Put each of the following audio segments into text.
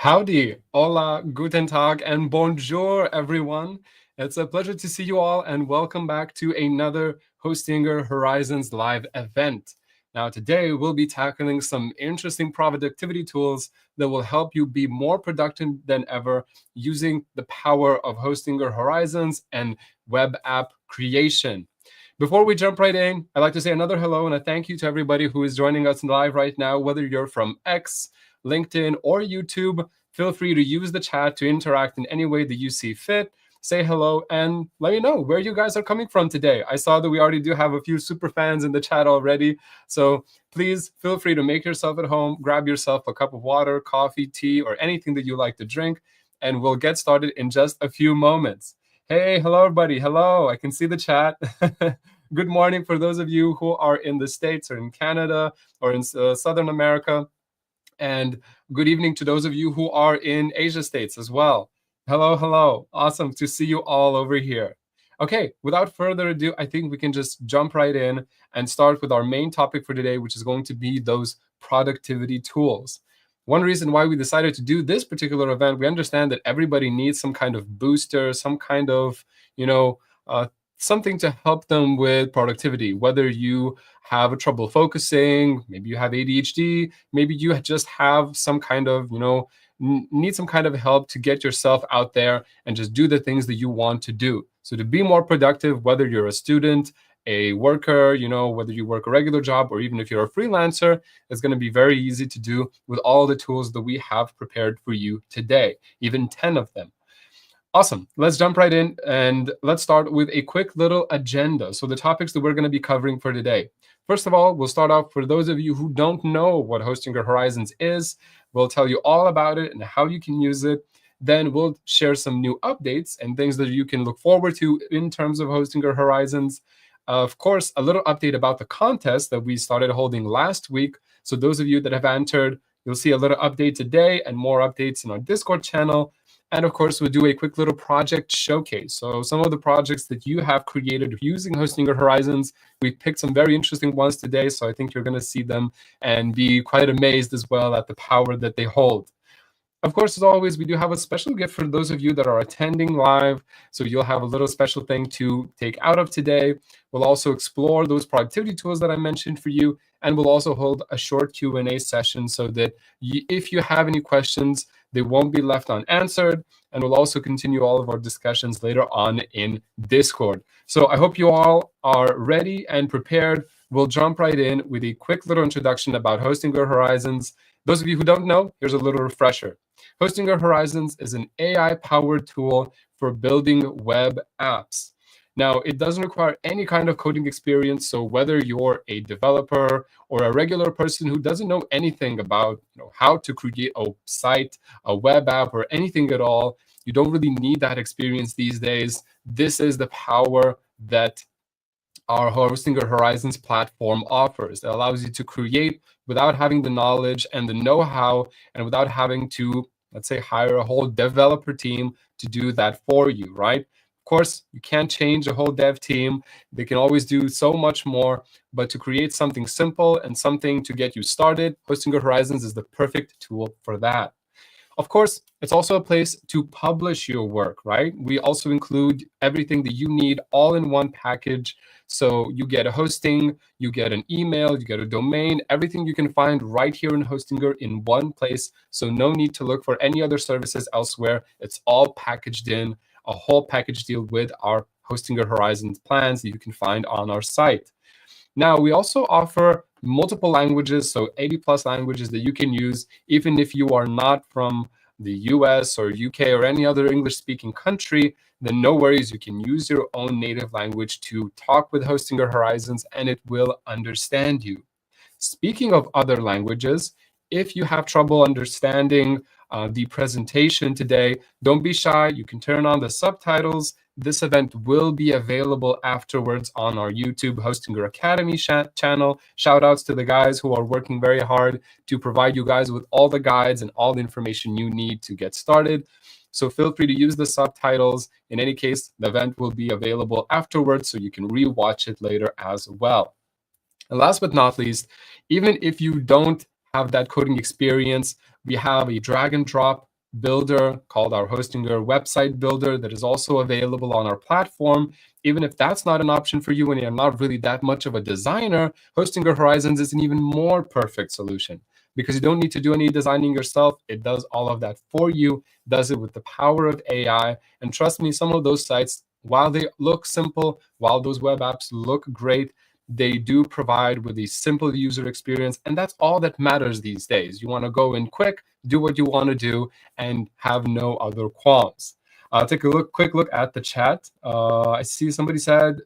Howdy, hola, guten tag, and bonjour, everyone. It's a pleasure to see you all, and welcome back to another Hostinger Horizons live event. Now, today we'll be tackling some interesting productivity tools that will help you be more productive than ever using the power of Hostinger Horizons and web app creation. Before we jump right in, I'd like to say another hello and a thank you to everybody who is joining us live right now, whether you're from X, LinkedIn, or YouTube. Feel free to use the chat to interact in any way that you see fit. Say hello and let me know where you guys are coming from today. I saw that we already do have a few super fans in the chat already. So please feel free to make yourself at home, grab yourself a cup of water, coffee, tea, or anything that you like to drink, and we'll get started in just a few moments. Hey, hello, everybody. Hello. I can see the chat. Good morning for those of you who are in the States or in Canada or in Southern America. And good evening to those of you who are in Asia states as well. Hello, hello. Awesome to see you all over here. Okay, without further ado, I think we can just jump right in and start with our main topic for today, which is going to be those productivity tools. One reason why we decided to do this particular event, we understand that everybody needs some kind of booster, some kind of, something to help them with productivity, whether you have trouble focusing, maybe you have ADHD, maybe you just have some kind of, need some kind of help to get yourself out there and just do the things that you want to do. So to be more productive, whether you're a student, a worker, whether you work a regular job, or even if you're a freelancer, it's going to be very easy to do with all the tools that we have prepared for you today, even 10 of them. Awesome. Let's jump right in and let's start with a quick little agenda. So the topics that we're going to be covering for today. First of all, we'll start off for those of you who don't know what Hostinger Horizons is. We'll tell you all about it and how you can use it. Then we'll share some new updates and things that you can look forward to in terms of Hostinger Horizons. Of course, a little update about the contest that we started holding last week. So those of you that have entered, you'll see a little update today and more updates in our Discord channel. And of course, we'll do a quick little project showcase. So some of the projects that you have created using Hostinger Horizons, we picked some very interesting ones today. So I think you're going to see them and be quite amazed as well at the power that they hold. Of course, as always, we do have a special gift for those of you that are attending live. So you'll have a little special thing to take out of today. We'll also explore those productivity tools that I mentioned for you. And we'll also hold a short Q&A session so that if you have any questions, they won't be left unanswered. And we'll also continue all of our discussions later on in Discord. So I hope you all are ready and prepared. We'll jump right in with a quick little introduction about Hostinger Horizons. Those of you who don't know, here's a little refresher. Hostinger Horizons is an AI-powered tool for building web apps. Now, it doesn't require any kind of coding experience, so whether you're a developer or a regular person who doesn't know anything about how to create a site, a web app, or anything at all, you don't really need that experience these days. This is the power that our Hostinger Horizons platform offers. It allows you to create without having the knowledge and the know-how and without having to, let's say, hire a whole developer team to do that for you, right? Of course, you can't change a whole dev team. They can always do so much more, but to create something simple and something to get you started, Hostinger Horizons is the perfect tool for that. Of course, it's also a place to publish your work, right? We also include everything that you need all in one package. So you get a hosting, you get an email, you get a domain, everything you can find right here in Hostinger in one place. So no need to look for any other services elsewhere. It's all packaged in, a whole package deal with our Hostinger Horizons plans that you can find on our site. Now, we also offer multiple languages, so 80+ languages that you can use, even if you are not from the US or UK or any other English-speaking country, then no worries, you can use your own native language to talk with Hostinger Horizons, and it will understand you. Speaking of other languages, if you have trouble understanding the presentation today, don't be shy. You can turn on the subtitles. This event will be available afterwards on our YouTube Hostinger Academy channel. Shout outs to the guys who are working very hard to provide you guys with all the guides and all the information you need to get started. So feel free to use the subtitles. In any case, the event will be available afterwards, so you can rewatch it later as well. And last but not least, even if you don't have that coding experience, we have a drag and drop builder called our Hostinger website builder that is also available on our platform. Even if that's not an option for you and you're not really that much of a designer, Hostinger Horizons is an even more perfect solution because you don't need to do any designing yourself. It does all of that for you, does it with the power of AI. And trust me, some of those sites, while they look simple, while those web apps look great, they do provide with a simple user experience. And that's all that matters these days. You want to go in quick, do what you want to do, and have no other qualms. Take a quick look at the chat. I see somebody said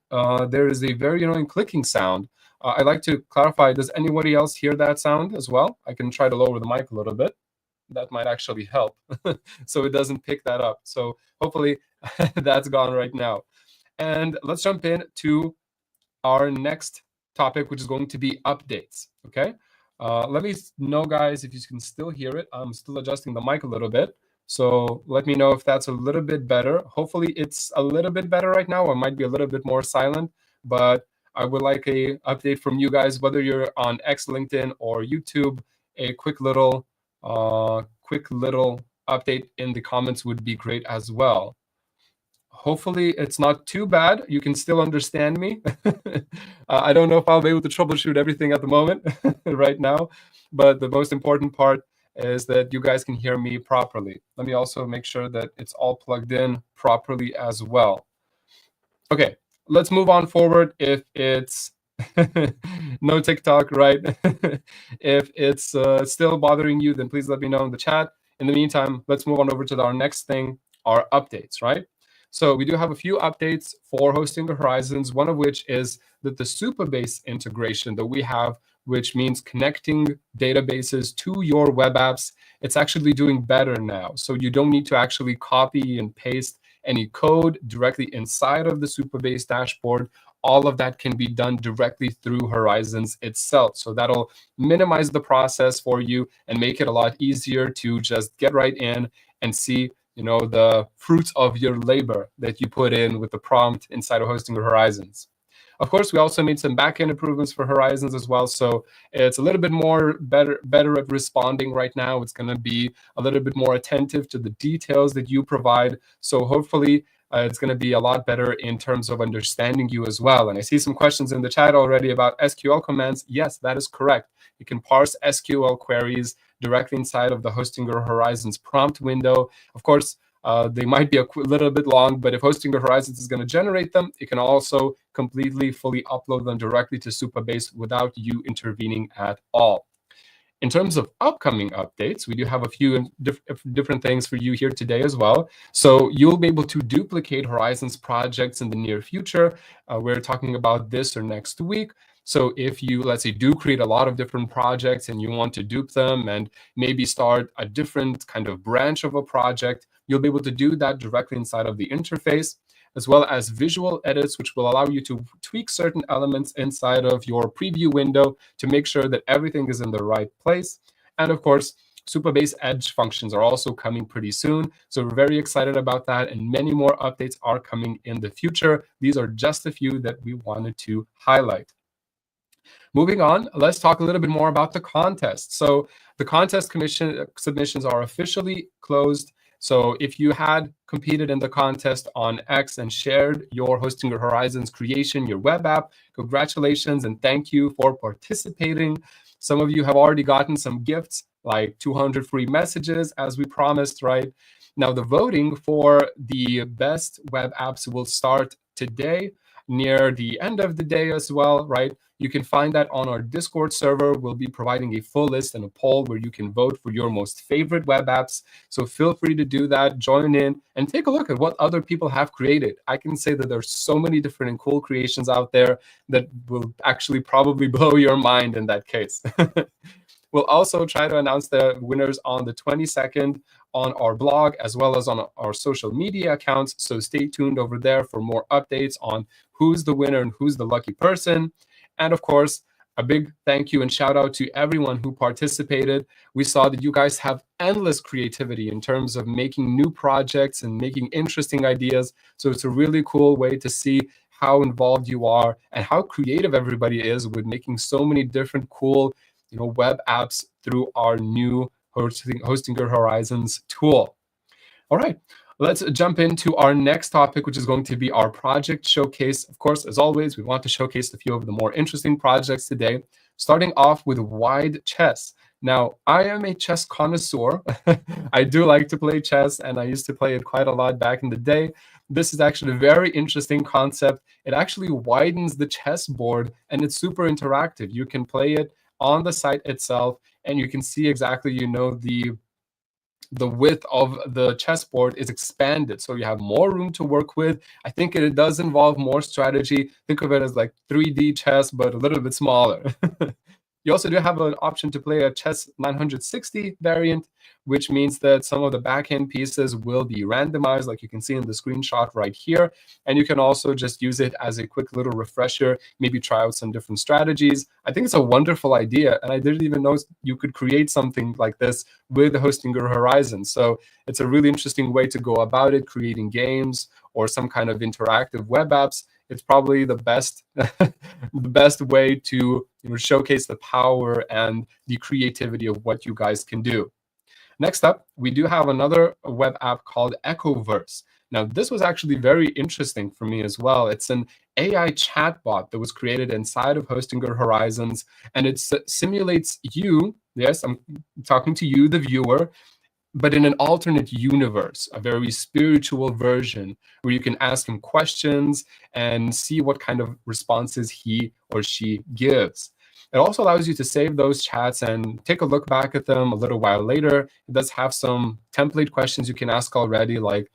there is a very annoying clicking sound. I'd like to clarify, does anybody else hear that sound as well? I can try to lower the mic a little bit. That might actually help so it doesn't pick that up. So hopefully that's gone right now. And let's jump in to our next topic, which is going to be updates. Okay. Let me know, guys, if you can still hear it. I'm still adjusting the mic a little bit. So let me know if that's a little bit better. Hopefully it's a little bit better right now, or might be a little bit more silent, but I would like a update from you guys, whether you're on X, LinkedIn, or YouTube. A quick little update in the comments would be great as well. Hopefully it's not too bad. You can still understand me. I don't know if I'll be able to troubleshoot everything at the moment right now, but the most important part is that you guys can hear me properly. Let me also make sure that it's all plugged in properly as well. Okay, let's move on forward. If it's no TikTok, right? If it's still bothering you, then please let me know in the chat. In the meantime, let's move on over to our next thing, our updates, right? So we do have a few updates for Hostinger Horizons, one of which is that the Supabase integration that we have, which means connecting databases to your web apps, it's actually doing better now. So you don't need to actually copy and paste any code directly inside of the Supabase dashboard. All of that can be done directly through Horizons itself. So that'll minimize the process for you and make it a lot easier to just get right in and see the fruits of your labor that you put in with the prompt inside of Hostinger Horizons. Of course, we also made some backend improvements for Horizons as well. So it's a little bit more better at responding right now. It's going to be a little bit more attentive to the details that you provide. So hopefully it's going to be a lot better in terms of understanding you as well. And I see some questions in the chat already about SQL commands. Yes, that is correct. You can parse SQL queries directly inside of the Hostinger Horizons prompt window. Of course, they might be a little bit long, but if Hostinger Horizons is going to generate them, it can also completely, fully upload them directly to Supabase without you intervening at all. In terms of upcoming updates, we do have a few different things for you here today as well. So you'll be able to duplicate Horizons projects in the near future. We're talking about this or next week. So if you, let's say, do create a lot of different projects and you want to dupe them and maybe start a different kind of branch of a project, you'll be able to do that directly inside of the interface, as well as visual edits, which will allow you to tweak certain elements inside of your preview window to make sure that everything is in the right place. And of course, Supabase Edge functions are also coming pretty soon. So we're very excited about that, and many more updates are coming in the future. These are just a few that we wanted to highlight. Moving on, let's talk a little bit more about the contest. So the contest submissions are officially closed. So if you had competed in the contest on X and shared your Hostinger Horizons creation, your web app, congratulations and thank you for participating. Some of you have already gotten some gifts, like 200 free messages, as we promised, right? Now, the voting for the best web apps will start today, near the end of the day as well, right? You can find that on our Discord server. We'll be providing a full list and a poll where you can vote for your most favorite web apps. So feel free to do that, join in, and take a look at what other people have created. I can say that there's so many different and cool creations out there that will actually probably blow your mind in that case. We'll also try to announce the winners on the 22nd on our blog, as well as on our social media accounts. So stay tuned over there for more updates on who's the winner and who's the lucky person. And of course, a big thank you and shout out to everyone who participated. We saw that you guys have endless creativity in terms of making new projects and making interesting ideas. So it's a really cool way to see how involved you are and how creative everybody is with making so many different cool web apps through our new Hostinger Horizons tool. All right, let's jump into our next topic, which is going to be our project showcase. Of course, as always, we want to showcase a few of the more interesting projects today, starting off with wide chess. Now, I am a chess connoisseur. I do like to play chess, and I used to play it quite a lot back in the day. This is actually a very interesting concept. It actually widens the chessboard, and it's super interactive. You can play it on the site itself, and you can see exactly, the width of the chessboard is expanded, so you have more room to work with. I think it does involve more strategy. Think of it as like 3D chess, but a little bit smaller. You also do have an option to play a chess 960 variant, which means that some of the backhand pieces will be randomized, like you can see in the screenshot right here. And you can also just use it as a quick little refresher, maybe try out some different strategies. I think it's a wonderful idea, and I didn't even know you could create something like this with Hostinger Horizon. So it's a really interesting way to go about it, creating games or some kind of interactive web apps. It's probably the best the best way to showcase the power and the creativity of what you guys can do. Next up, we do have another web app called Echoverse. Now, this was actually very interesting for me as well. It's an AI chatbot that was created inside of Hostinger Horizons, and it simulates you. Yes, I'm talking to you, the viewer, but in an alternate universe, a very spiritual version where you can ask him questions and see what kind of responses he or she gives. It also allows you to save those chats and take a look back at them a little while later. It does have some template questions you can ask already, like,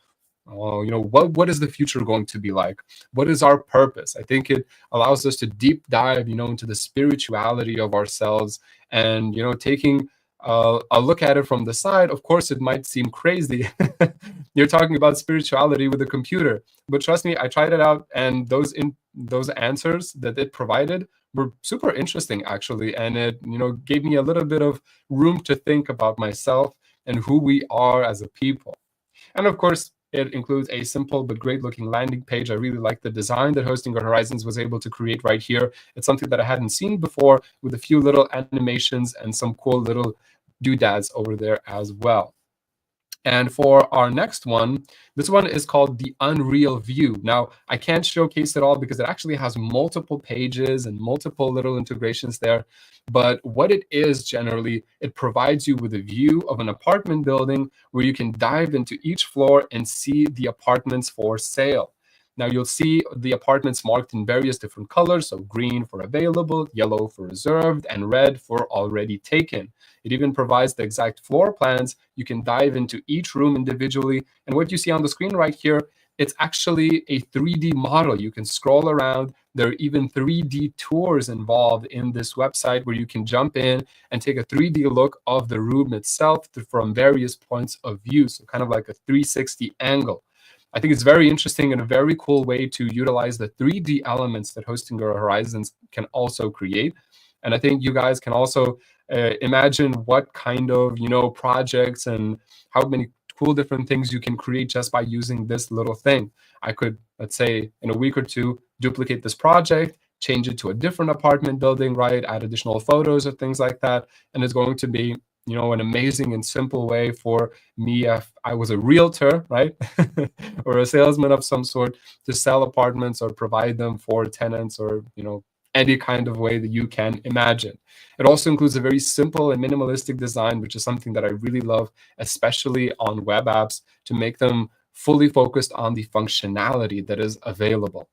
oh, what is the future going to be like? What is our purpose? I think it allows us to deep dive, into the spirituality of ourselves, and taking a look at it from the side. Of course, it might seem crazy. You're talking about spirituality with a computer, but trust me, I tried it out, and those answers that it provided were super interesting, actually, and it gave me a little bit of room to think about myself and who we are as a people. And of course, it includes a simple but great looking landing page. I really like the design that Hostinger Horizons was able to create right here. It's something that I hadn't seen before, with a few little animations and some cool little doodads over there as well. And for our next one, this one is called the Unreal View. Now, I can't showcase it all because it actually has multiple pages and multiple little integrations there. But what it is generally, it provides you with a view of an apartment building where you can dive into each floor and see the apartments for sale. Now, you'll see the apartments marked in various different colors, so green for available, yellow for reserved, and red for already taken. It even provides the exact floor plans. You can dive into each room individually. And what you see on the screen right here, it's actually a 3D model. You can scroll around. There are even 3D tours involved in this website where you can jump in and take a 3D look of the room itself from various points of view. So kind of like a 360 angle. I think it's very interesting and a very cool way to utilize the 3D elements that Hostinger Horizons can also create. And I think you guys can also imagine what kind of projects and how many cool different things you can create just by using this little thing. I could, let's say, in a week or two, duplicate this project, change it to a different apartment building, right? Add additional photos or things like that, and it's going to be an amazing and simple way for me, if I was a realtor, right, or a salesman of some sort, to sell apartments or provide them for tenants, or any kind of way that you can imagine. It also includes a very simple and minimalistic design, which is something that I really love, especially on web apps, to make them fully focused on the functionality that is available.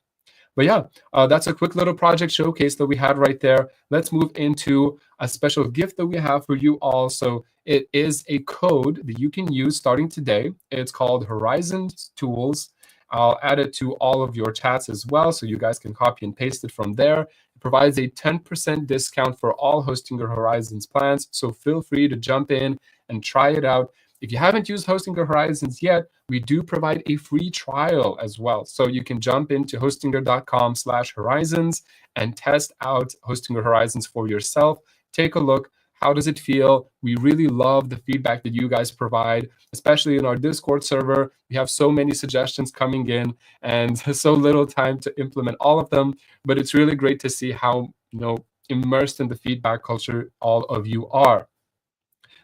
But yeah, that's a quick little project showcase that we had right there. Let's move into a special gift that we have for you all. So it is a code that you can use starting today. It's called Horizons Tools. I'll add it to all of your chats as well, so you guys can copy and paste it from there. It provides a 10% discount for all Hostinger Horizons plans, so feel free to jump in and try it out. If you haven't used Hostinger Horizons yet, we do provide a free trial as well. So you can jump into hostinger.com/horizons and test out Hostinger Horizons for yourself. Take a look. How does it feel? We really love the feedback that you guys provide, especially in our Discord server. We have so many suggestions coming in and so little time to implement all of them. But it's really great to see how immersed in the feedback culture all of you are.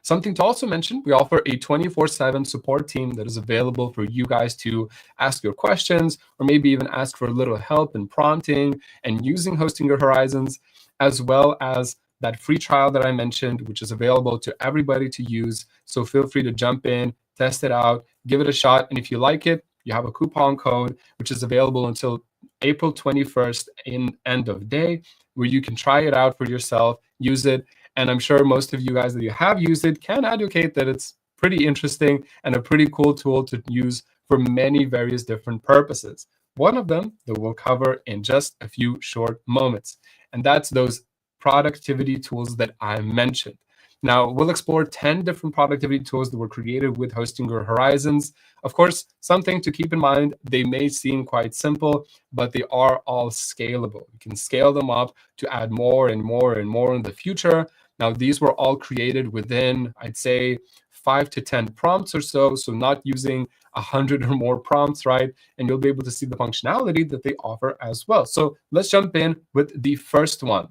Something to also mention, we offer a 24/7 support team that is available for you guys to ask your questions or maybe even ask for a little help in prompting and using Hosting Your Horizons, as well as that free trial that I mentioned, which is available to everybody to use. So feel free to jump in, test it out, give it a shot. And if you like it, you have a coupon code, which is available until April 21st in end of day, where you can try it out for yourself, use it. And I'm sure most of you guys that you have used it can advocate that it's pretty interesting and a pretty cool tool to use for many various different purposes. One of them that we'll cover in just a few short moments, and that's those productivity tools that I mentioned. Now, we'll explore 10 different productivity tools that were created with Hosting Your Horizons. Of course, something to keep in mind, they may seem quite simple, but they are all scalable. You can scale them up to add more and more and more in the future. Now, these were all created within, I'd say, 5 to 10 prompts or so, so not using 100 or more prompts, right? And you'll be able to see the functionality that they offer as well. So let's jump in with the first one.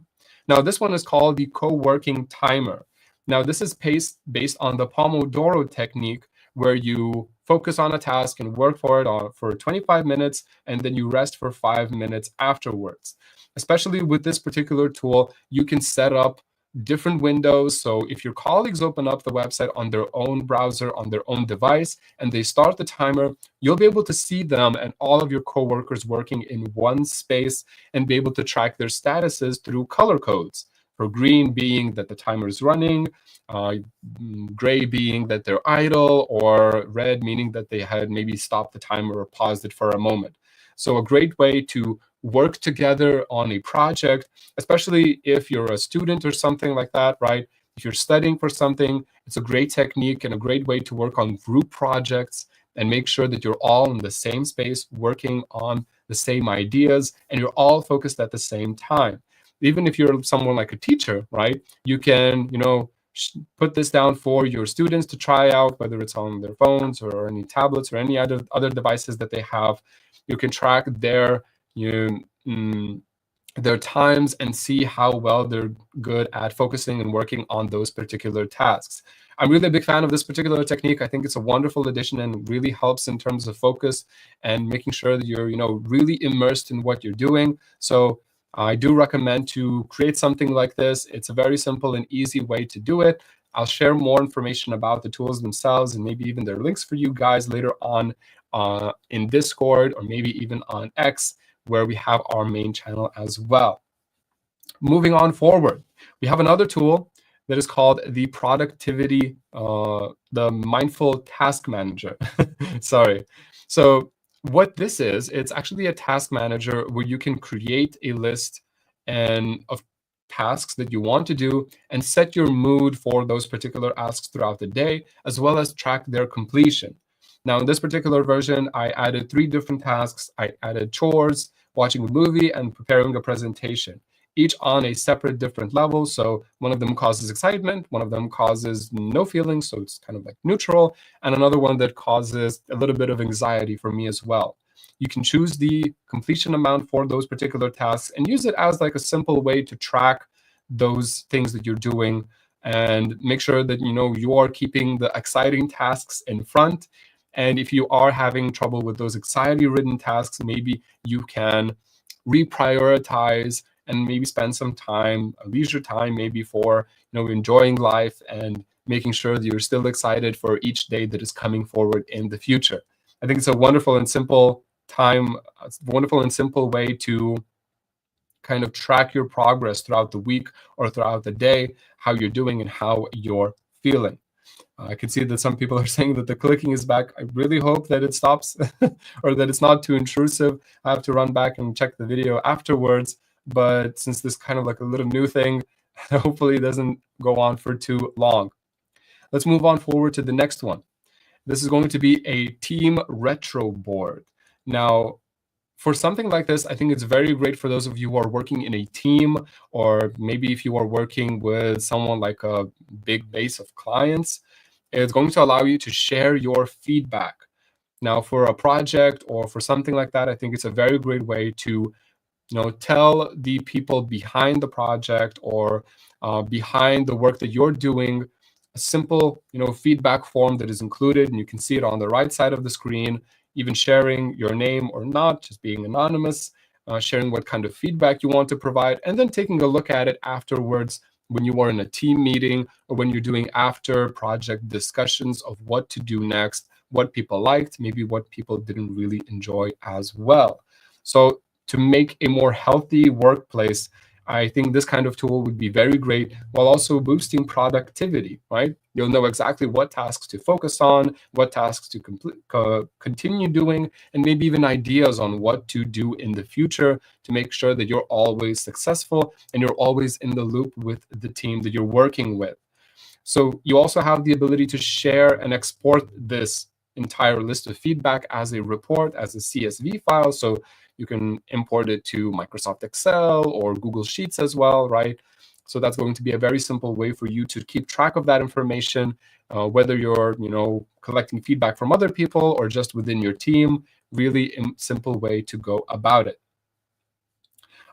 Now, this one is called the co-working timer. Now, this is based on the Pomodoro technique, where you focus on a task and work for it for 25 minutes, and then you rest for 5 minutes afterwards. Especially with this particular tool, you can set up different windows. So if your colleagues open up the website on their own browser, on their own device, and they start the timer, you'll be able to see them and all of your coworkers working in one space and be able to track their statuses through color codes. For green being that the timer is running, gray being that they're idle, or red meaning that they had maybe stopped the timer or paused it for a moment. So a great way to work together on a project, especially if you're a student or something like that, right? If you're studying for something, it's a great technique and a great way to work on group projects and make sure that you're all in the same space, working on the same ideas, and you're all focused at the same time. Even if you're someone like a teacher, right? You can, put this down for your students to try out, whether it's on their phones or any tablets or any other devices that they have. You can track their their times and see how well they're good at focusing and working on those particular tasks. I'm really a big fan of this particular technique. I think it's a wonderful addition and really helps in terms of focus and making sure that you're, really immersed in what you're doing. So I do recommend to create something like this. It's a very simple and easy way to do it. I'll share more information about the tools themselves and maybe even their links for you guys later on in Discord or maybe even on X, where we have our main channel as well. Moving on forward, we have another tool that is called the productivity, the mindful task manager. Sorry. So what this is, it's actually a task manager where you can create a list of tasks that you want to do and set your mood for those particular tasks throughout the day, as well as track their completion. Now, in this particular version, I added 3 different tasks. I added chores, watching a movie, and preparing a presentation, each on a separate different level. So one of them causes excitement, one of them causes no feelings, so it's kind of like neutral, and another one that causes a little bit of anxiety for me as well. You can choose the completion amount for those particular tasks and use it as like a simple way to track those things that you're doing and make sure that you are keeping the exciting tasks in front. And if you are having trouble with those anxiety-ridden tasks, maybe you can reprioritize and maybe spend some time, leisure time, maybe for enjoying life and making sure that you're still excited for each day that is coming forward in the future. I think it's a wonderful and simple way to kind of track your progress throughout the week or throughout the day, how you're doing and how you're feeling. I can see that some people are saying that the clicking is back. I really hope that it stops or that it's not too intrusive. I have to run back and check the video afterwards. But since this is kind of like a little new thing, hopefully it doesn't go on for too long. Let's move on forward to the next one. This is going to be a team retro board. Now, for something like this, I think it's very great for those of you who are working in a team, or maybe if you are working with someone like a big base of clients. It's going to allow you to share your feedback. Now, for a project or for something like that, I think it's a very great way to tell the people behind the project or behind the work that you're doing a simple, feedback form that is included, and you can see it on the right side of the screen, even sharing your name or not, just being anonymous, sharing what kind of feedback you want to provide, and then taking a look at it afterwards when you are in a team meeting or when you're doing after project discussions of what to do next, what people liked, maybe what people didn't really enjoy as well. So to make a more healthy workplace, I think this kind of tool would be very great while also boosting productivity, right? You'll know exactly what tasks to focus on, what tasks to continue doing, and maybe even ideas on what to do in the future to make sure that you're always successful and you're always in the loop with the team that you're working with. So you also have the ability to share and export this entire list of feedback as a report, as a CSV file. So you can import it to Microsoft Excel or Google Sheets as well, right? So that's going to be a very simple way for you to keep track of that information, whether you're, collecting feedback from other people or just within your team. Really simple way to go about it.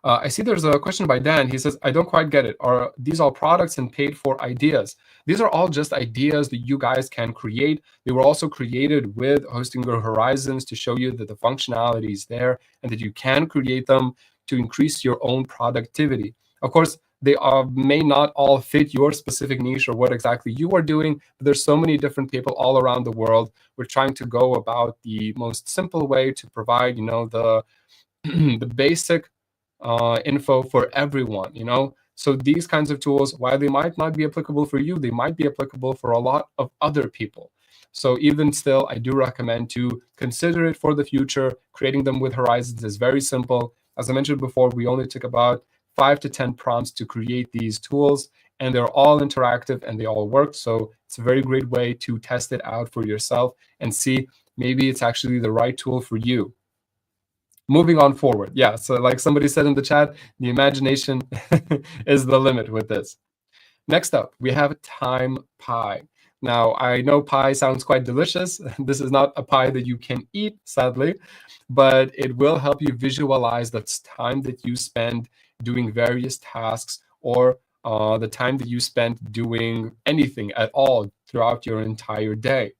I see there's a question by Dan. He says, I don't quite get it. Are these all products and paid for ideas? These are all just ideas that you guys can create. They were also created with Hostinger Horizons to show you that the functionality is there and that you can create them to increase your own productivity. Of course, they may not all fit your specific niche or what exactly you are doing, but there's so many different people all around the world. We're trying to go about the most simple way to provide, the the basic info for everyone, So these kinds of tools, while they might not be applicable for you, they might be applicable for a lot of other people. So even still, I do recommend to consider it for the future. Creating them with Horizons is very simple. As I mentioned before, we only took about 5 to 10 prompts to create these tools, and they're all interactive and they all work. So it's a very great way to test it out for yourself and see maybe it's actually the right tool for you. Moving on forward. Yeah, so like somebody said in the chat, the imagination is the limit with this. Next up, we have time pie. Now, I know pie sounds quite delicious. This is not a pie that you can eat, sadly, but it will help you visualize the time that you spend doing various tasks or the time that you spent doing anything at all throughout your entire day.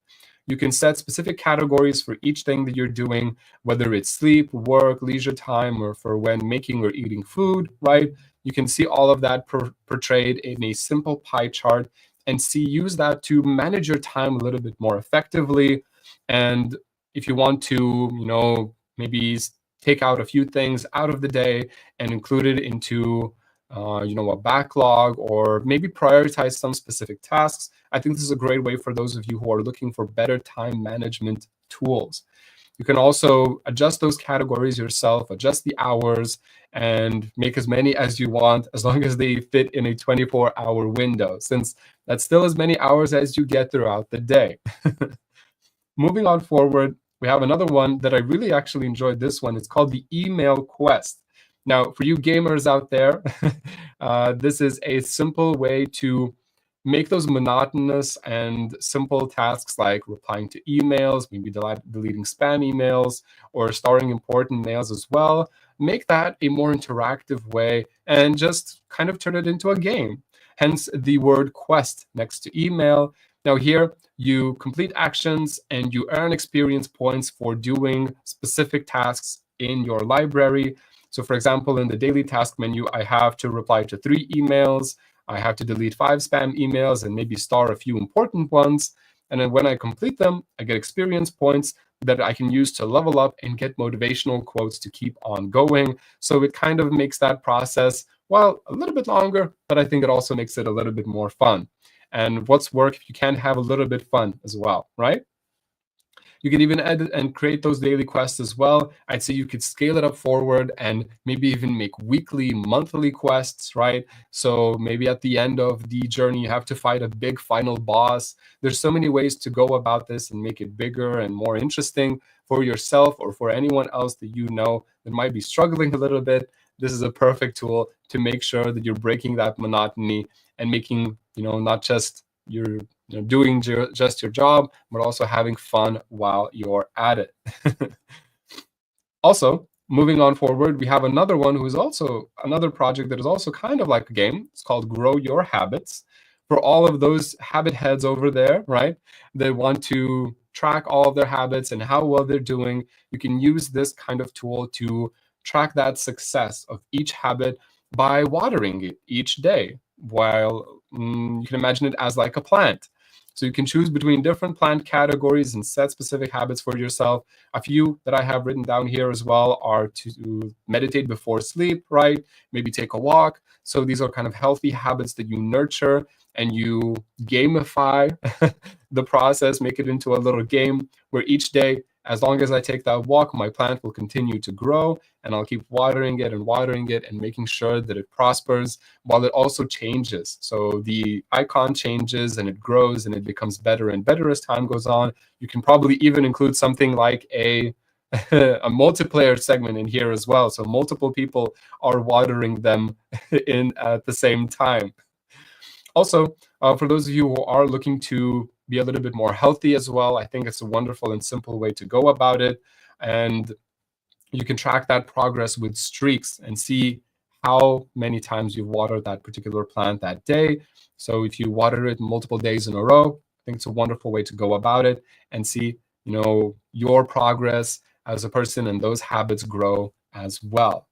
You can set specific categories for each thing that you're doing, whether it's sleep, work, leisure time, or for when making or eating food, right? You can see all of that portrayed in a simple pie chart and use that to manage your time a little bit more effectively. And if you want to, maybe take out a few things out of the day and include it into a backlog, or maybe prioritize some specific tasks. I think this is a great way for those of you who are looking for better time management tools. You can also adjust those categories yourself, adjust the hours, and make as many as you want, as long as they fit in a 24-hour window, since that's still as many hours as you get throughout the day. Moving on forward, we have another one that I really actually enjoyed this one. It's called the Email Quest. Now, for you gamers out there, this is a simple way to make those monotonous and simple tasks like replying to emails, maybe deleting spam emails, or starring important mails as well. Make that a more interactive way and just kind of turn it into a game. Hence the word quest next to email. Now here, you complete actions and you earn experience points for doing specific tasks in your library. So for example, in the daily task menu, I have to reply to 3 emails. I have to delete 5 spam emails and maybe star a few important ones. And then when I complete them, I get experience points that I can use to level up and get motivational quotes to keep on going. So it kind of makes that process, well, a little bit longer, but I think it also makes it a little bit more fun. And what's work if you can have a little bit fun as well, right? You can even edit and create those daily quests as well. I'd say you could scale it up forward and maybe even make weekly, monthly quests, right? So maybe at the end of the journey, you have to fight a big final boss. There's so many ways to go about this and make it bigger and more interesting for yourself or for anyone else that you know that might be struggling a little bit. This is a perfect tool to make sure that you're breaking that monotony and making, not just your doing just your job, but also having fun while you're at it. Also, moving on forward, we have another one who is also another project that is also kind of like a game. It's called Grow Your Habits. for all of those habit heads over there, right? They want to track all of their habits and how well they're doing. You can use this kind of tool to track that success of each habit by watering it each day. While you can imagine it as like a plant. So you can choose between different plant categories and set specific habits for yourself. A few that I have written down here as well are to meditate before sleep, right? Maybe take a walk. So these are kind of healthy habits that you nurture and you gamify the process, make it into a little game where each day, as long as I take that walk, my plant will continue to grow and I'll keep watering it and making sure that it prospers while it also changes. So the icon changes and it grows and it becomes better and better as time goes on. You can probably even include something like a a multiplayer segment in here as well. So multiple people are watering them in at the same time. Also, for those of you who are looking to be a little bit more healthy as well, I think it's a wonderful and simple way to go about it. And you can track that progress with streaks and see how many times you've watered that particular plant that day. So if you water it multiple days in a row, I think it's a wonderful way to go about it and see, your progress as a person and those habits grow as well.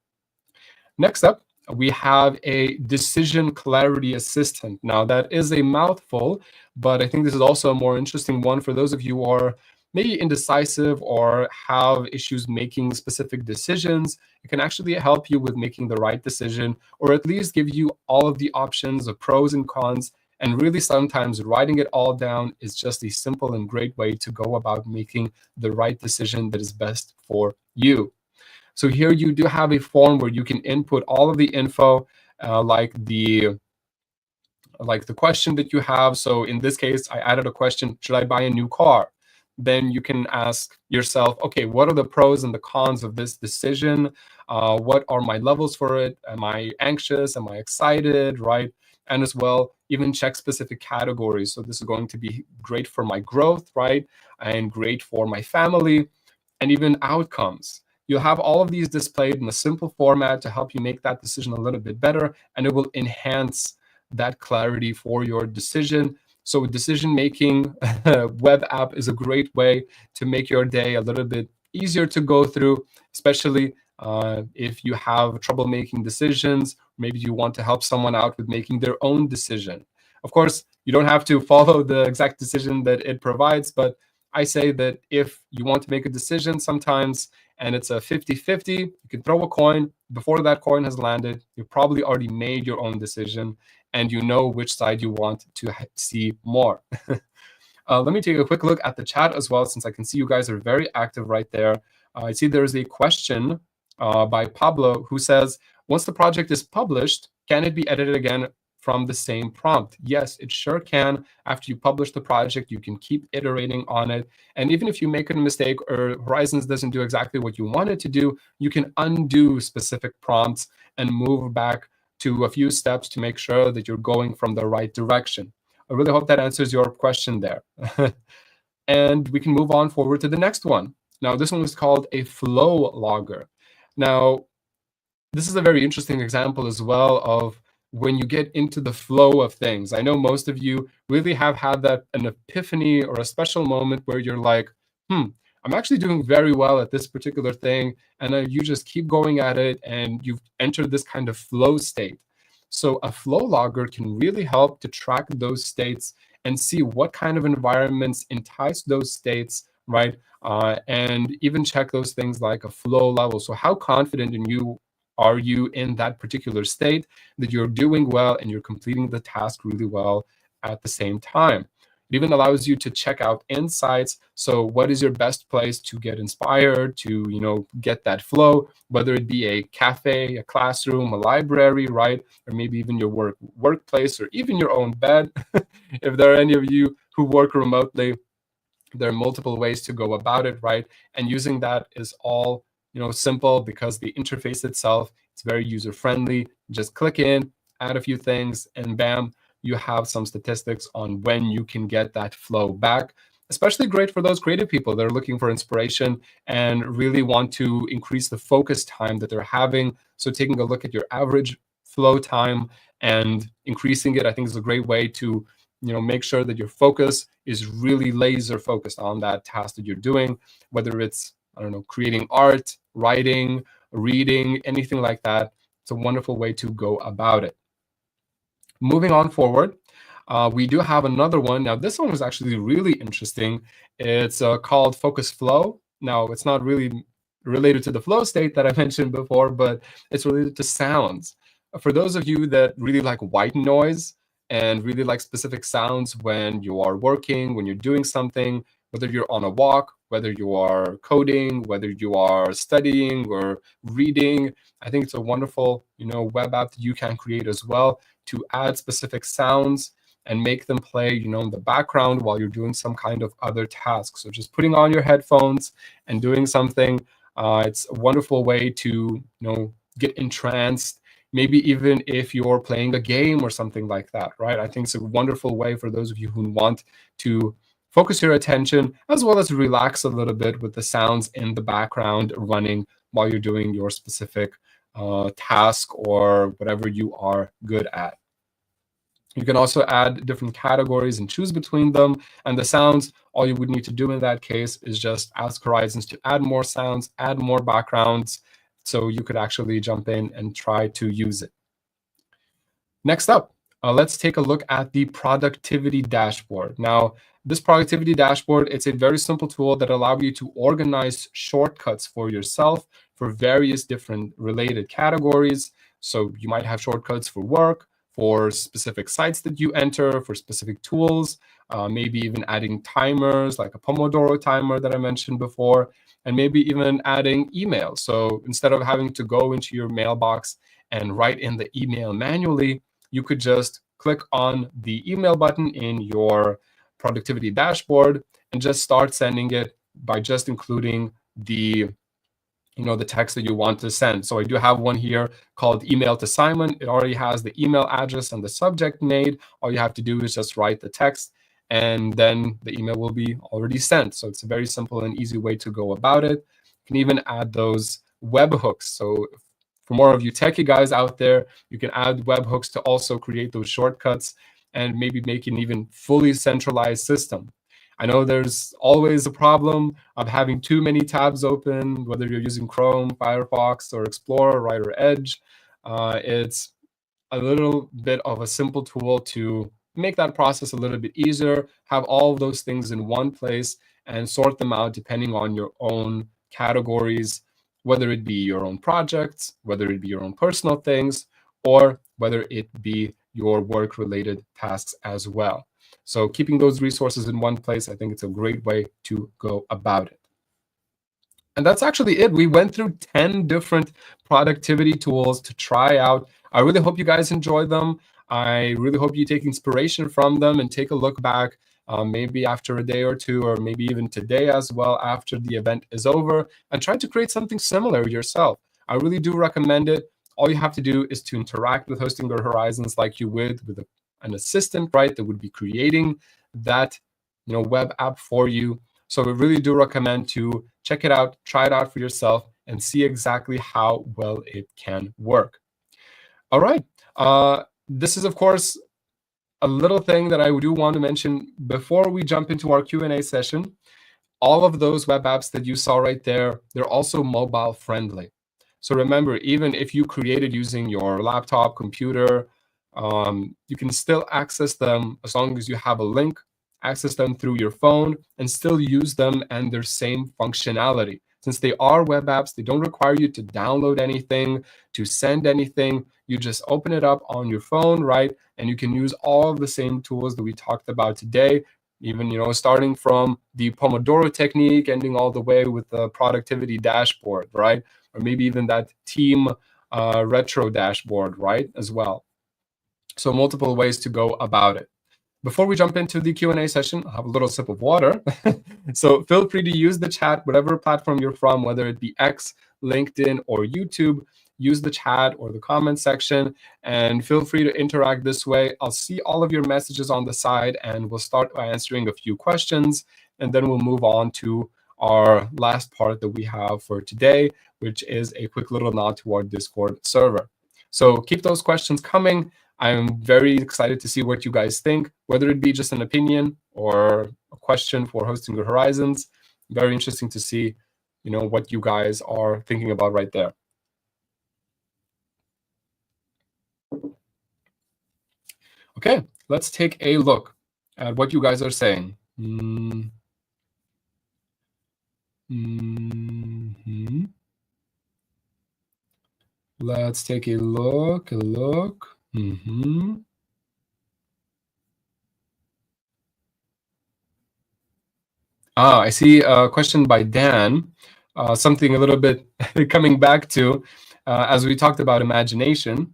Next up, we have a decision clarity assistant. Now, that is a mouthful, but I think this is also a more interesting one for those of you who are maybe indecisive or have issues making specific decisions. It can actually help you with making the right decision, or at least give you all of the options of pros and cons. And really, sometimes writing it all down is just a simple and great way to go about making the right decision that is best for you. So here you do have a form where you can input all of the info, like the question that you have. So in this case, I added a question: should I buy a new car? Then you can ask yourself, okay, what are the pros and the cons of this decision? What are my levels for it? Am I anxious? Am I excited? Right? And as well, even check specific categories. So this is going to be great for my growth, right? And great for my family, and even outcomes. You'll have all of these displayed in a simple format to help you make that decision a little bit better, and it will enhance that clarity for your decision. So decision making web app is a great way to make your day a little bit easier to go through, especially if you have trouble making decisions. Maybe you want to help someone out with making their own decision. Of course, you don't have to follow the exact decision that it provides, but I say that if you want to make a decision sometimes and it's a 50-50, you can throw a coin. Before that coin has landed, you've probably already made your own decision and you know which side you want to see more. Let me take a quick look at the chat as well, since I can see you guys are very active right there. I see there's a question by Pablo who says, once the project is published, can it be edited again from the same prompt? Yes, it sure can. After you publish the project, you can keep iterating on it. And even if you make a mistake or Horizons doesn't do exactly what you want it to do, you can undo specific prompts and move back to a few steps to make sure that you're going from the right direction. I really hope that answers your question there. And we can move on forward to the next one. Now, this one is called a flow logger. Now, this is a very interesting example as well of when you get into the flow of things. I know most of you really have had an epiphany or a special moment where you're like, I'm actually doing very well at this particular thing. And you just keep going at it and you've entered this kind of flow state. So a flow logger can really help to track those states and see what kind of environments entice those states, right? And even check those things like a flow level. So how confident are you in that particular state, that you're doing well and you're completing the task really well at the same time. It even allows you to check out insights. So what is your best place to get inspired, to get that flow, whether it be a cafe, a classroom, a library, right? Or maybe even your workplace or even your own bed. If there are any of you who work remotely, there are multiple ways to go about it, right? And using that is all simple because the interface itself, it's very user-friendly. Just click in, add a few things, and bam, you have some statistics on when you can get that flow back. Especially great for those creative people that are looking for inspiration and really want to increase the focus time that they're having. So taking a look at your average flow time and increasing it, I think, is a great way to make sure that your focus is really laser focused on that task that you're doing, whether it's, I don't know, creating art, writing, reading, anything like that. It's a wonderful way to go about it. Moving on forward, we do have another one. Now, this one was actually really interesting. It's called Focus Flow. Now, it's not really related to the flow state that I mentioned before, but it's related to sounds. For those of you that really like white noise and really like specific sounds when you are working, when you're doing something, whether you're on a walk, whether you are coding, whether you are studying or reading, I think it's a wonderful, web app that you can create as well to add specific sounds and make them play, in the background while you're doing some kind of other task. So just putting on your headphones and doing something, it's a wonderful way to, get entranced. Maybe even if you're playing a game or something like that, right? I think it's a wonderful way for those of you who want to focus your attention as well as relax a little bit with the sounds in the background running while you're doing your specific task or whatever you are good at. You can also add different categories and choose between them. And the sounds, all you would need to do in that case is just ask Horizons to add more sounds, add more backgrounds, so you could actually jump in and try to use it. Next up, let's take a look at the productivity dashboard. Now, this productivity dashboard, it's a very simple tool that allows you to organize shortcuts for yourself for various different related categories. So you might have shortcuts for work, for specific sites that you enter, for specific tools, maybe even adding timers like a Pomodoro timer that I mentioned before, and maybe even adding emails. So instead of having to go into your mailbox and write in the email manually, you could just click on the email button in your productivity dashboard and just start sending it by just including the the text that you want to send. So I do have one here called email to Simon. It already has the email address and the subject made. All you have to do is just write the text and then the email will be already sent. So it's a very simple and easy way to go about it. You can even add those webhooks. So for more of you techie guys out there, you can add webhooks to also create those shortcuts and maybe make an even fully centralized system. I know there's always a problem of having too many tabs open, whether you're using Chrome, Firefox, or Explorer, right, or Edge. It's a little bit of a simple tool to make that process a little bit easier, have all of those things in one place and sort them out depending on your own categories, whether it be your own projects, whether it be your own personal things, or whether it be your work-related tasks as well. So keeping those resources in one place, I think it's a great way to go about it. And that's actually it. We went through 10 different productivity tools to try out. I really hope you guys enjoy them. I really hope you take inspiration from them and take a look back maybe after a day or two, or maybe even today as well after the event is over, and try to create something similar yourself. I really do recommend it. All you have to do is to interact with Hosting Your Horizons like you would with an assistant, right, that would be creating that web app for you. So we really do recommend to check it out, try it out for yourself, and see exactly how well it can work. All right. This is, of course, a little thing that I do want to mention before we jump into our Q&A session. All of those web apps that you saw right there, they're also mobile friendly. So remember, even if you created using your laptop, computer, you can still access them as long as you have a link, access them through your phone, and still use them and their same functionality. Since they are web apps, they don't require you to download anything, to send anything. You just open it up on your phone, right? And you can use all of the same tools that we talked about today, even starting from the Pomodoro technique, ending all the way with the productivity dashboard, right? Or maybe even that team retro dashboard, right, as well. So multiple ways to go about it. Before we jump into the Q&A session, I'll have a little sip of water. So feel free to use the chat, whatever platform you're from, whether it be X, LinkedIn, or YouTube. Use the chat or the comment section, and feel free to interact this way. I'll see all of your messages on the side, and we'll start by answering a few questions, and then we'll move on to our last part that we have for today, which is a quick little nod to our Discord server. So keep those questions coming. I'm very excited to see what you guys think, whether it be just an opinion or a question for hosting your Horizons. Very interesting to see, what you guys are thinking about right there. Okay, let's take a look at what you guys are saying. Let's take a look. I see a question by Dan, something a little bit coming back to, as we talked about imagination.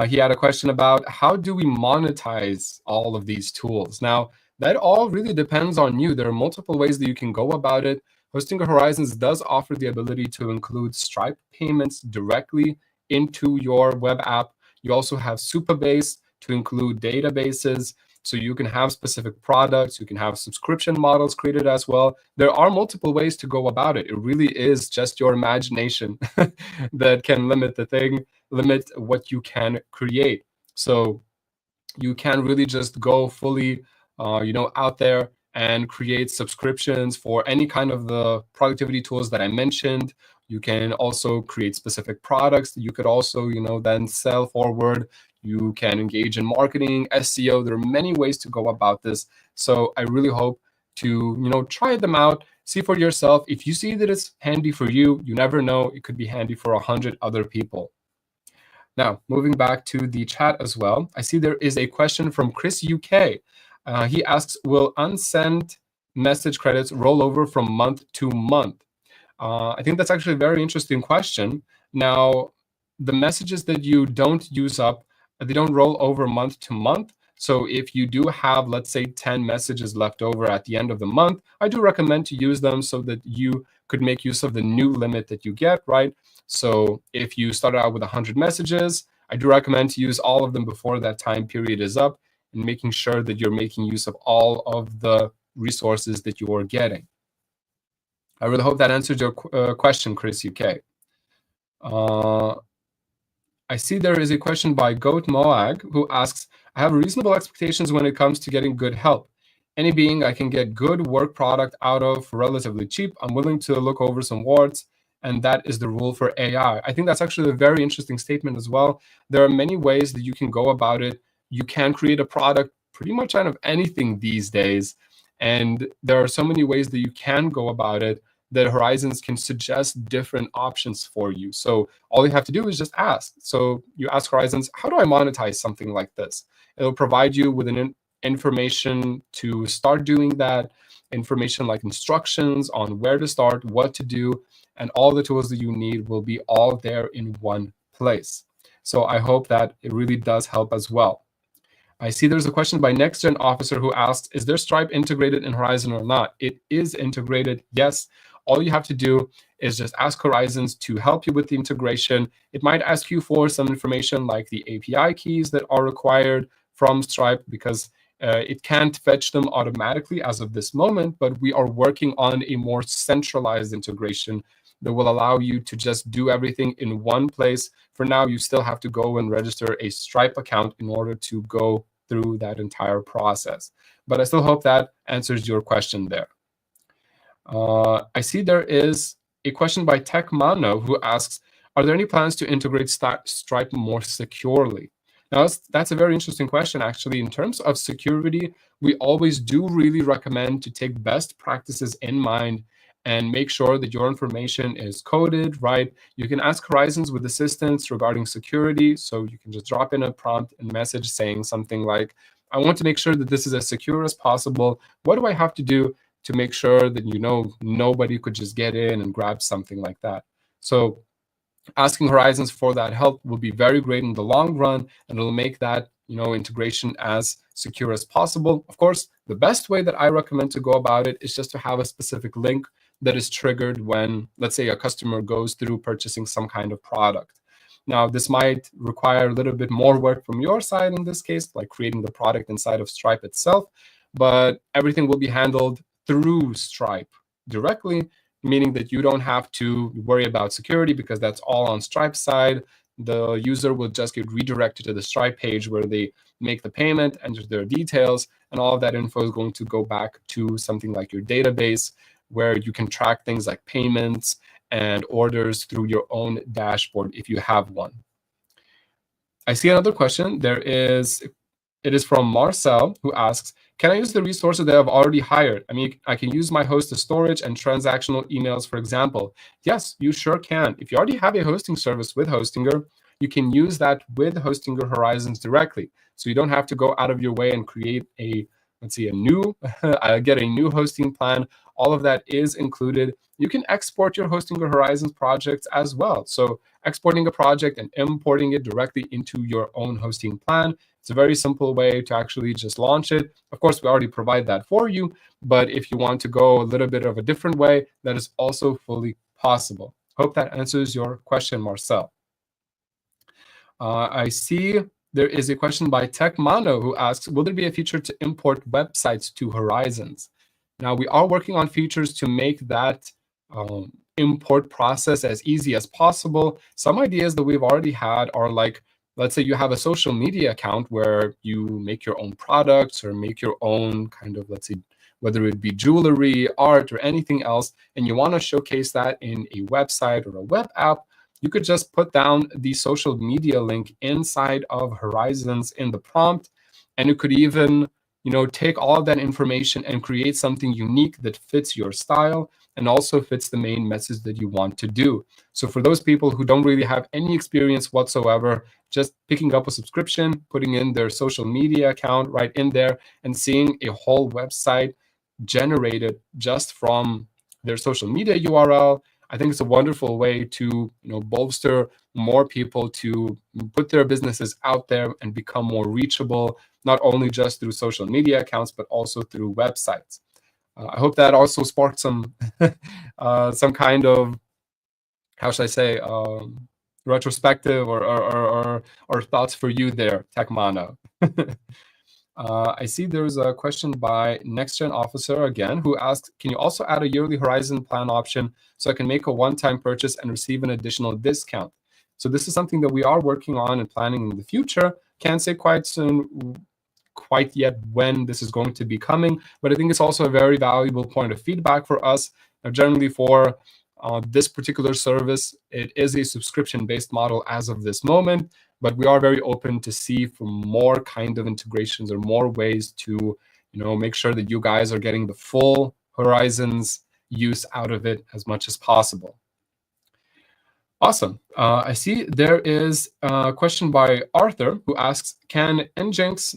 He had a question about how do we monetize all of these tools? Now, that all really depends on you. There are multiple ways that you can go about it. Hosting Horizons does offer the ability to include Stripe payments directly into your web app. You also have Supabase to include databases. So you can have specific products, you can have subscription models created as well. There are multiple ways to go about it. It really is just your imagination that can limit what you can create. So you can really just go fully, out there and create subscriptions for any kind of the productivity tools that I mentioned. You can also create specific products that you could also, then sell forward. You can engage in marketing, SEO. There are many ways to go about this. So I really hope to, try them out, see for yourself. If you see that it's handy for you, you never know, it could be handy for 100 other people. Now, moving back to the chat as well, I see there is a question from Chris UK. He asks, will unsent message credits roll over from month to month? I think that's actually a very interesting question. Now, the messages that you don't use up, they don't roll over month to month. So if you do have, let's say, 10 messages left over at the end of the month, I do recommend to use them so that you could make use of the new limit that you get, right? So if you started out with 100 messages, I do recommend to use all of them before that time period is up, and making sure that you're making use of all of the resources that you are getting. I really hope that answered your question, Chris UK. I see there is a question by Goat Moag who asks, I have reasonable expectations when it comes to getting good help. Any being I can get good work product out of for relatively cheap, I'm willing to look over some warts, and that is the rule for AI. I think that's actually a very interesting statement as well. There are many ways that you can go about it. You can create a product pretty much out of anything these days, and there are so many ways that you can go about it that Horizons can suggest different options for you. So all you have to do is just ask. So you ask Horizons, how do I monetize something like this? It'll provide you with an information to start doing that, information like instructions on where to start, what to do, and all the tools that you need will be all there in one place. So I hope that it really does help as well. I see there's a question by NextGen Officer who asks, is there Stripe integrated in Horizon or not? It is integrated, yes. All you have to do is just ask Horizons to help you with the integration. It might ask you for some information like the API keys that are required from Stripe, because it can't fetch them automatically as of this moment, but we are working on a more centralized integration that will allow you to just do everything in one place. For now, you still have to go and register a Stripe account in order to go through that entire process. But I still hope that answers your question there. I see there is a question by Tech Mano who asks, are there any plans to integrate Stripe more securely? Now, that's a very interesting question, actually. In terms of security, we always do really recommend to take best practices in mind and make sure that your information is coded, right? You can ask Horizons with assistance regarding security. So you can just drop in a prompt and message saying something like, I want to make sure that this is as secure as possible. What do I have to do to make sure that, nobody could just get in and grab something like that? So asking Horizons for that help will be very great in the long run, and it'll make that integration as secure as possible. Of course, the best way that I recommend to go about it is just to have a specific link that is triggered when, let's say, a customer goes through purchasing some kind of product. Now, this might require a little bit more work from your side in this case, like creating the product inside of Stripe itself, but everything will be handled through Stripe directly, meaning that you don't have to worry about security because that's all on Stripe's side. the user will just get redirected to the Stripe page where they make the payment, enter their details, and all of that info is going to go back to something like your database, where you can track things like payments and orders through your own dashboard if you have one. I see another question. It is from Marcel, who asks, can I use the resources that I've already hired? I mean, I can use my host storage and transactional emails, for example. Yes, you sure can. If you already have a hosting service with Hostinger, you can use that with Hostinger Horizons directly. So you don't have to go out of your way and create a new, get a new hosting plan. All of that is included. You can export your Hostinger Horizons projects as well. So exporting a project and importing it directly into your own hosting plan. It's a very simple way to actually just launch it. Of course, we already provide that for you, but if you want to go a little bit of a different way, that is also fully possible. Hope that answers your question, Marcel. I see there is a question by TechMano who asks, will there be a feature to import websites to Horizons? Now, we are working on features to make that import process as easy as possible. Some ideas that we've already had are like, let's say you have a social media account where you make your own products or make your own kind of, let's say, whether it be jewelry, art, or anything else, and you want to showcase that in a website or a web app, you could just put down the social media link inside of Horizons in the prompt, and you could even, take all of that information and create something unique that fits your style and also fits the main message that you want to do. So for those people who don't really have any experience whatsoever, just picking up a subscription, putting in their social media account right in there, and seeing a whole website generated just from their social media URL, I think it's a wonderful way to bolster more people to put their businesses out there and become more reachable, not only just through social media accounts, but also through websites. I hope that also sparked some kind of, how should I say, retrospective or thoughts for you there, TechMano. I see there's a question by NextGen Officer again, who asks, can you also add a yearly Horizon plan option so I can make a one-time purchase and receive an additional discount? So this is something that we are working on and planning in the future. Can't say quite yet when this is going to be coming, but I think it's also a very valuable point of feedback for us. Now, generally for this particular service, it is a subscription-based model as of this moment, but we are very open to see for more kind of integrations or more ways to, make sure that you guys are getting the full Horizons use out of it as much as possible. Awesome. I see there is a question by Arthur who asks, can Nginx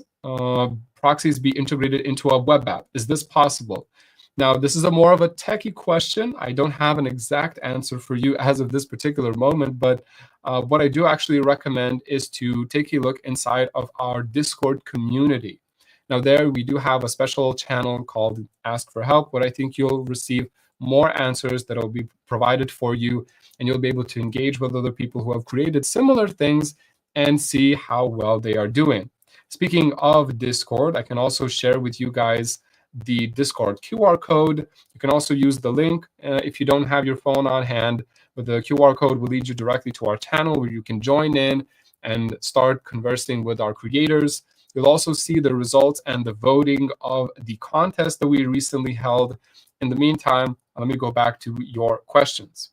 proxies be integrated into a web app? Is this possible? Now, this is a more of a techie question. I don't have an exact answer for you as of this particular moment, but what I do actually recommend is to take a look inside of our Discord community. Now, there we do have a special channel called Ask for Help, where I think you'll receive more answers that will be provided for you, and you'll be able to engage with other people who have created similar things and see how well they are doing. Speaking of Discord, I can also share with you guys the Discord QR code. You can also use the link if you don't have your phone on hand, but the QR code will lead you directly to our channel where you can join in and start conversing with our creators. You'll also see the results and the voting of the contest that we recently held. In the meantime, let me go back to your questions.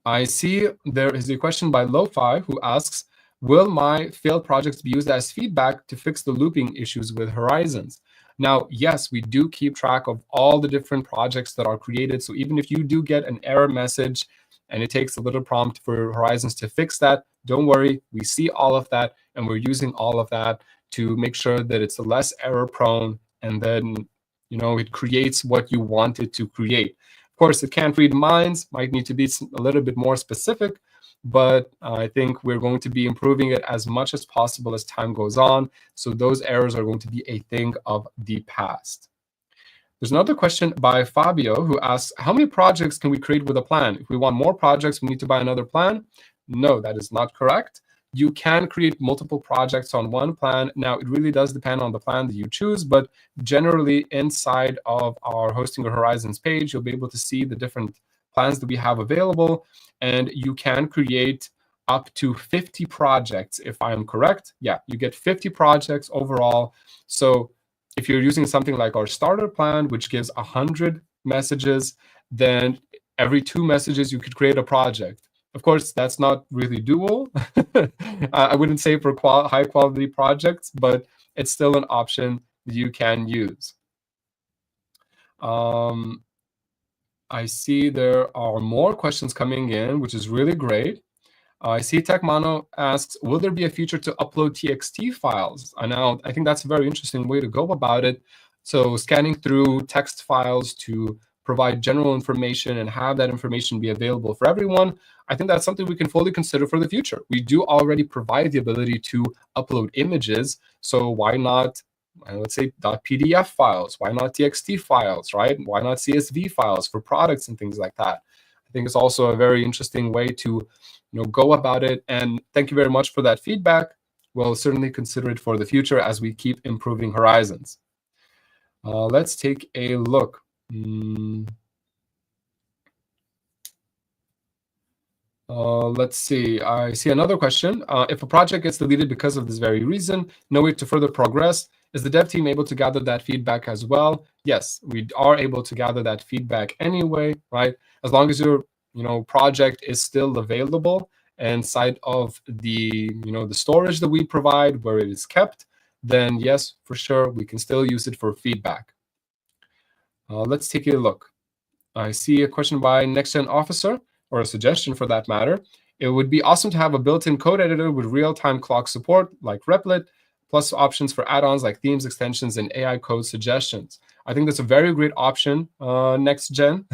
I see there is a question by Lo-Fi who asks, will my failed projects be used as feedback to fix the looping issues with Horizons? Now, yes, we do keep track of all the different projects that are created. So even if you do get an error message and it takes a little prompt for Horizons to fix that, don't worry, we see all of that and we're using all of that to make sure that it's less error prone, and then it creates what you want it to create. Of course, it can't read minds, might need to be a little bit more specific, but I think we're going to be improving it as much as possible as time goes on. So those errors are going to be a thing of the past. There's another question by Fabio who asks, how many projects can we create with a plan? If we want more projects, we need to buy another plan? No, that is not correct. You can create multiple projects on one plan. Now, it really does depend on the plan that you choose, but generally inside of our Hostinger Horizons page, you'll be able to see the different plans that we have available, and you can create up to 50 projects, if I am correct. Yeah, you get 50 projects overall. So if you're using something like our starter plan, which gives 100 messages, then every 2 messages you could create a project. Of course, that's not really doable. I wouldn't say for high quality projects, but it's still an option that you can use. I see there are more questions coming in, which is really great. I see Techmano asks, will there be a feature to upload TXT files? Now, I think that's a very interesting way to go about it. So scanning through text files to provide general information and have that information be available for everyone, I think that's something we can fully consider for the future. We do already provide the ability to upload images, so why not, let's say, .pdf files? Why not txt files, right? Why not CSV files for products and things like that? I think it's also a very interesting way to go about it. And thank you very much for that feedback. We'll certainly consider it for the future as we keep improving Horizons. Let's take a look. Let's see. I see another question. If a project gets deleted because of this very reason, no way to further progress, is the dev team able to gather that feedback as well? Yes, we are able to gather that feedback anyway, right? As long as your project is still available inside of the the storage that we provide where it is kept, then yes, for sure, we can still use it for feedback. Let's take a look. I see a question by NextGen Officer, or a suggestion for that matter. It would be awesome to have a built-in code editor with real-time clock support like Replit, plus options for add-ons like themes, extensions, and AI code suggestions. I think that's a very great option, NextGen.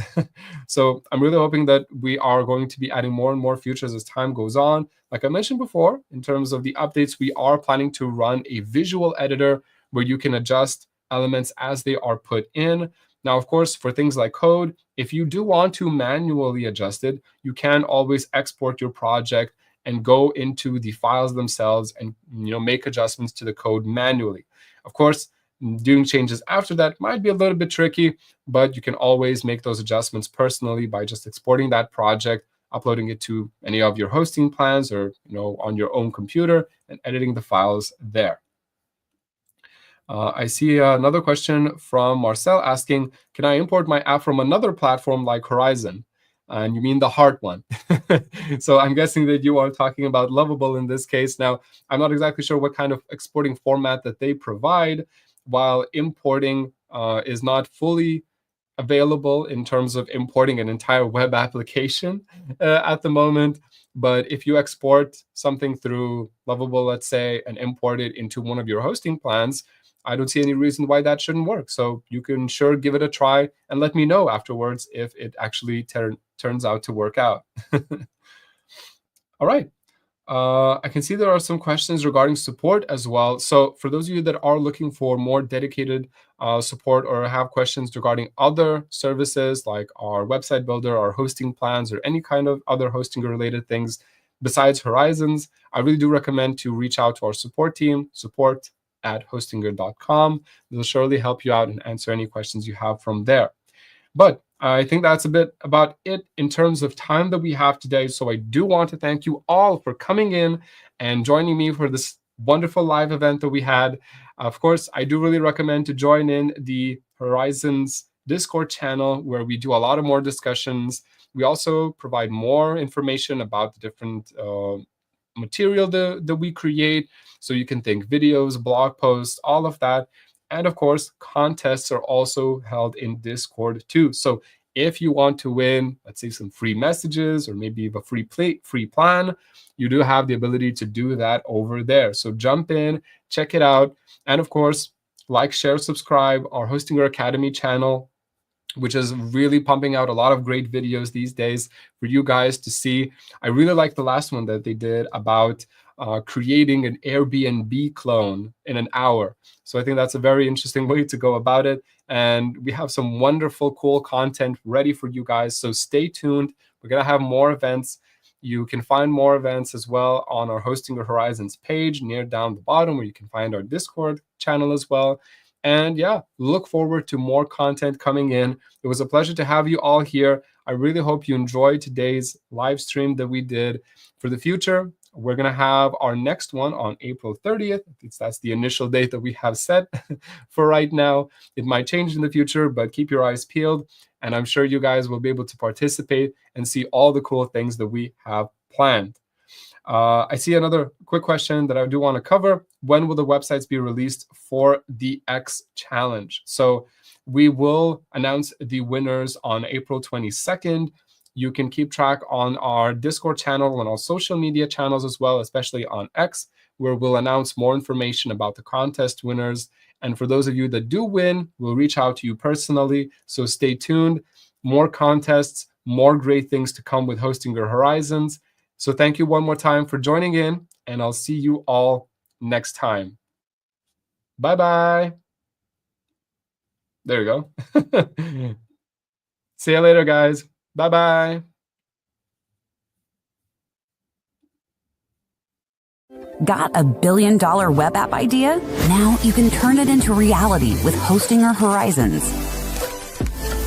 So I'm really hoping that we are going to be adding more and more features as time goes on. Like I mentioned before, in terms of the updates, we are planning to run a visual editor where you can adjust elements as they are put in. Now, of course, for things like code, if you do want to manually adjust it, you can always export your project and go into the files themselves and make adjustments to the code manually. Of course, doing changes after that might be a little bit tricky, but you can always make those adjustments personally by just exporting that project, uploading it to any of your hosting plans or on your own computer and editing the files there. I see another question from Marcel asking, can I import my app from another platform like Horizon? And you mean the hard one. So I'm guessing that you are talking about Lovable in this case. Now, I'm not exactly sure what kind of exporting format that they provide, while importing is not fully available in terms of importing an entire web application at the moment. But if you export something through Lovable, let's say, and import it into one of your hosting plans, I don't see any reason why that shouldn't work. So you can sure give it a try and let me know afterwards if it actually turns out to work out. All right. I can see there are some questions regarding support as well. So for those of you that are looking for more dedicated support or have questions regarding other services like our website builder, our hosting plans, or any kind of other hosting related things besides Horizons, I really do recommend to reach out to our support team, support@hostinger.com. They'll surely help you out and answer any questions you have from there. But I think that's a bit about it in terms of time that we have today. So I do want to thank you all for coming in and joining me for this wonderful live event that we had. Of course, I do really recommend to join in the Horizons Discord channel where we do a lot of more discussions. We also provide more information about the different material that we create. So you can think videos, blog posts, all of that. And of course, contests are also held in Discord too. So if you want to win, let's say, some free messages or maybe a free plan, you do have the ability to do that over there. So jump in, check it out. And of course, like, share, subscribe our Hostinger Academy channel, which is really pumping out a lot of great videos these days for you guys to see. I really like the last one that they did about creating an Airbnb clone in an hour. So I think that's a very interesting way to go about it. And we have some wonderful, cool content ready for you guys. So stay tuned. We're going to have more events. You can find more events as well on our Hosting Horizons page near down the bottom, where you can find our Discord channel as well. And yeah, look forward to more content coming in. It was a pleasure to have you all here. I really hope you enjoyed today's live stream that we did. For the future, we're going to have our next one on April 30th. That's the initial date that we have set for right now. It might change in the future, but keep your eyes peeled. And I'm sure you guys will be able to participate and see all the cool things that we have planned. I see another quick question that I do want to cover. When will the websites be released for the X Challenge? So we will announce the winners on April 22nd. You can keep track on our Discord channel and our social media channels as well, especially on X, where we'll announce more information about the contest winners. And for those of you that do win, we'll reach out to you personally. So stay tuned. More contests, more great things to come with Hostinger Horizons. So thank you one more time for joining in, and I'll see you all next time. Bye-bye. There you go. See you later, guys. Bye-bye. Got a billion-dollar web app idea? Now you can turn it into reality with Hostinger Horizons.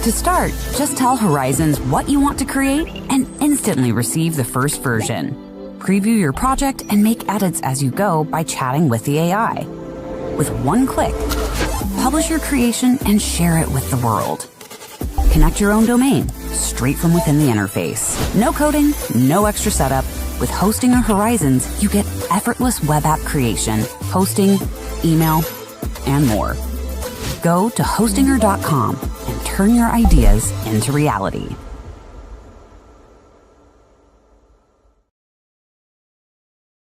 To start, just tell Horizons what you want to create and instantly receive the first version. Preview your project and make edits as you go by chatting with the AI. With one click, publish your creation and share it with the world. Connect your own domain straight from within the interface. No coding, no extra setup. With Hostinger Horizons, you get effortless web app creation, hosting, email, and more. Go to hostinger.com and turn your ideas into reality.